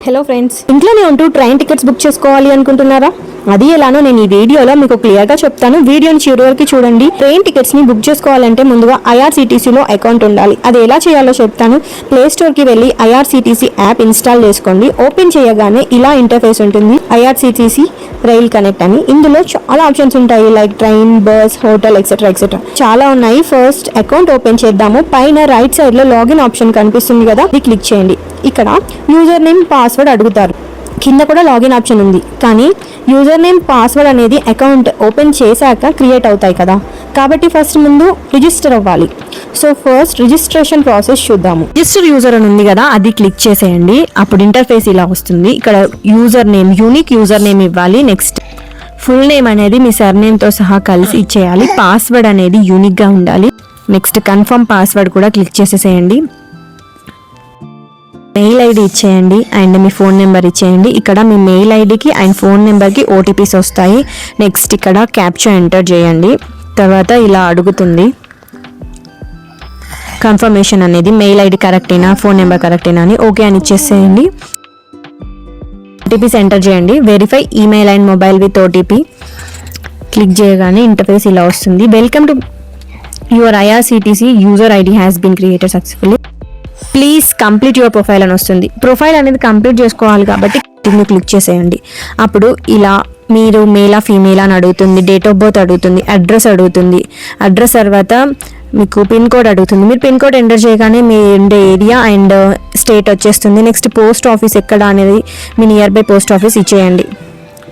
Hello friends, ఇంట్లోనే ఉంటూ train tickets book చేసుకోవాలి అనుకుంటున్నారా? అది ఎలానో నేను ఈ వీడియోలో మీకు క్లియర్గా చెప్తాను. వీడియోని చివరి వరకు చూడండి. ట్రైన్ టికెట్స్ ని బుక్ చేసుకోవాలంటే ముందుగా ఐఆర్సీటీసీలో అకౌంట్ ఉండాలి. అది ఎలా చేయాలో చెప్తాను. ప్లే స్టోర్ కి వెళ్ళి ఐఆర్సీటీసీ యాప్ ఇన్స్టాల్ చేసుకోండి. ఓపెన్ చేయగానే ఇలా ఇంటర్ఫేస్ ఉంటుంది. ఐఆర్సీటీసీ రైల్ కనెక్ట్ అని. ఇందులో చాలా ఆప్షన్స్ ఉంటాయి, like train, bus, hotel, etcetera etcetera చాలా ఉన్నాయి. ఫస్ట్ అకౌంట్ ఓపెన్ చేద్దాము. పైన రైట్ సైడ్ లో లాగిన్ ఆప్షన్ కనిపిస్తుంది కదా, ఇది క్లిక్ చేయండి. ఇక్కడ యూజర్ నేమ్, పాస్వర్డ్ అడుగుతారు. కింద కూడా లాగిన్ ఆప్షన్ ఉంది, కానీ యూజర్ నేమ్, పాస్వర్డ్ అనేది అకౌంట్ ఓపెన్ చేశాక క్రియేట్ అవుతాయి కదా, కాబట్టి ఫస్ట్ ముందు రిజిస్టర్ అవ్వాలి. సో ఫస్ట్ రిజిస్ట్రేషన్ ప్రాసెస్ చూద్దాము. రిజిస్టర్ యూజర్ అని ఉంది కదా, అది క్లిక్ చేసేయండి. అప్పుడు ఇంటర్ఫేస్ ఇలా వస్తుంది. ఇక్కడ user name, unique user name ఇవ్వాలి. నెక్స్ట్ ఫుల్ నేమ్ అనేది మీ సర్నేమ్తో సహా కలిసి ఇచ్చేయాలి. పాస్వర్డ్ అనేది యూనిక్గా ఉండాలి. నెక్స్ట్ కన్ఫర్మ్ పాస్వర్డ్ కూడా క్లిక్ చేసేసేయండి. మెయిల్ ఐడి ఇచ్చేయండి అండ్ మీ ఫోన్ నెంబర్ ఇచ్చేయండి. ఇక్కడ మీ మెయిల్ ఐడికి అండ్ ఫోన్ నెంబర్కి ఓటీపీస్ వస్తాయి. నెక్స్ట్ ఇక్కడ క్యాప్చా ఎంటర్ చేయండి. తర్వాత ఇలా అడుగుతుంది కన్ఫర్మేషన్ అనేది, మెయిల్ ఐడి కరెక్టేనా, ఫోన్ నెంబర్ కరెక్టేనా అని ఓకే అని ఇచ్చేసేయండి. ఓటీపీస్ ఎంటర్ చేయండి. Verify email and mobile with OTP click చేయగానే ఇంటర్ఫేస్ ఇలా వస్తుంది. Welcome to your IRCTC user ID has been created successfully, please complete your profile అని వస్తుంది. ప్రొఫైల్ అనేది కంప్లీట్ చేసుకోవాలి కాబట్టి దీన్ని క్లిక్ చేసేయండి. అప్పుడు ఇలా మీరు మేలా ఫీమేలా అని అడుగుతుంది, డేట్ ఆఫ్ బర్త్ అడుగుతుంది, అడ్రస్ అడుగుతుంది. అడ్రస్ తర్వాత మీకు పిన్ కోడ్ అడుగుతుంది. మీరు పిన్ కోడ్ ఎంటర్ చేయగానే మీ ఉండే ఏరియా అండ్ స్టేట్ వచ్చేస్తుంది. నెక్స్ట్ పోస్ట్ ఆఫీస్ ఎక్కడ అనేది మీ నియర్ బై పోస్ట్ ఆఫీస్ ఇచ్చేయండి.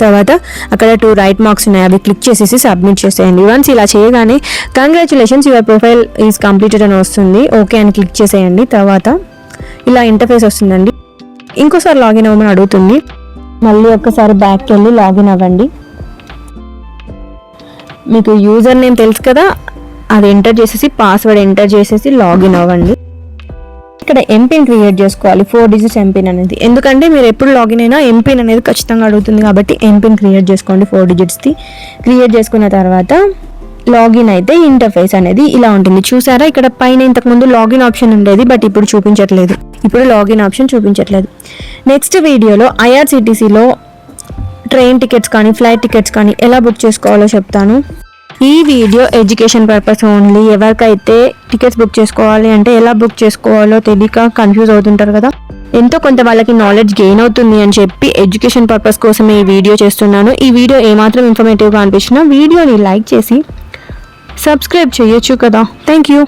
తర్వాత అక్కడ 2 రైట్ మార్క్స్ ఉన్నాయి, అవి క్లిక్ చేసేసి సబ్మిట్ చేసేయండి. వన్స్ ఇలా చేయగానే congratulations your profile is completed అని వస్తుంది. ఓకే అని క్లిక్ చేసేయండి. తర్వాత ఇలా ఇంటర్ఫేస్ వస్తుందండి. ఇంకోసారి లాగిన్ అవ్వమని అడుగుతుంది. మళ్ళీ ఒక్కసారి బ్యాక్కి వెళ్ళి లాగిన్ అవ్వండి. మీకు యూజర్ నేమ్ తెలుసు కదా, అది ఎంటర్ చేసేసి పాస్వర్డ్ ఎంటర్ చేసేసి లాగిన్ అవ్వండి. ఇక్కడ ఎంపిన్ క్రియేట్ చేసుకోవాలి, 4 డిజిట్స్ ఎంపిన్ అనేది. ఎందుకంటే మీరు ఎప్పుడు లాగిన్ అయినా ఎంపిన్ అనేది ఖచ్చితంగా అడుగుతుంది కాబట్టి ఎంపిన్ క్రియేట్ చేసుకోండి. 4 డిజిట్స్ది క్రియేట్ చేసుకున్న తర్వాత లాగిన్ అయితే ఇంటర్ఫేస్ అనేది ఇలా ఉంటుంది. చూసారా, ఇక్కడ పైన ఇంతకుముందు లాగిన్ ఆప్షన్ ఉండేది, బట్ ఇప్పుడు చూపించట్లేదు. ఇప్పుడు లాగిన్ ఆప్షన్ చూపించట్లేదు. నెక్స్ట్ వీడియోలో ఐఆర్సీటీసీలో ట్రైన్ టికెట్స్ కానీ ఫ్లైట్ టికెట్స్ కానీ ఎలా బుక్ చేసుకోవాలో చెప్తాను. ఈ వీడియో ఎడ్యుకేషన్ పర్పస్ ఓన్లీ. ఎవరికైతే టికెట్స్ బుక్ చేసుకోవాలి అంటే ఎలా బుక్ చేసుకోవాలో తెలియక కన్ఫ్యూజ్ అవుతుంటారు కదా, ఎంతో కొంత వాళ్ళకి నాలెడ్జ్ గెయిన్ అవుతుంది అని చెప్పి ఎడ్యుకేషన్ పర్పస్ కోసం ఈ వీడియో చేస్తున్నాను. ఈ వీడియో ఏమాత్రం ఇన్ఫర్మేటివ్గా అనిపించినా వీడియోని లైక్ చేసి సబ్స్క్రైబ్ చేయొచ్చు కదా. Thank you.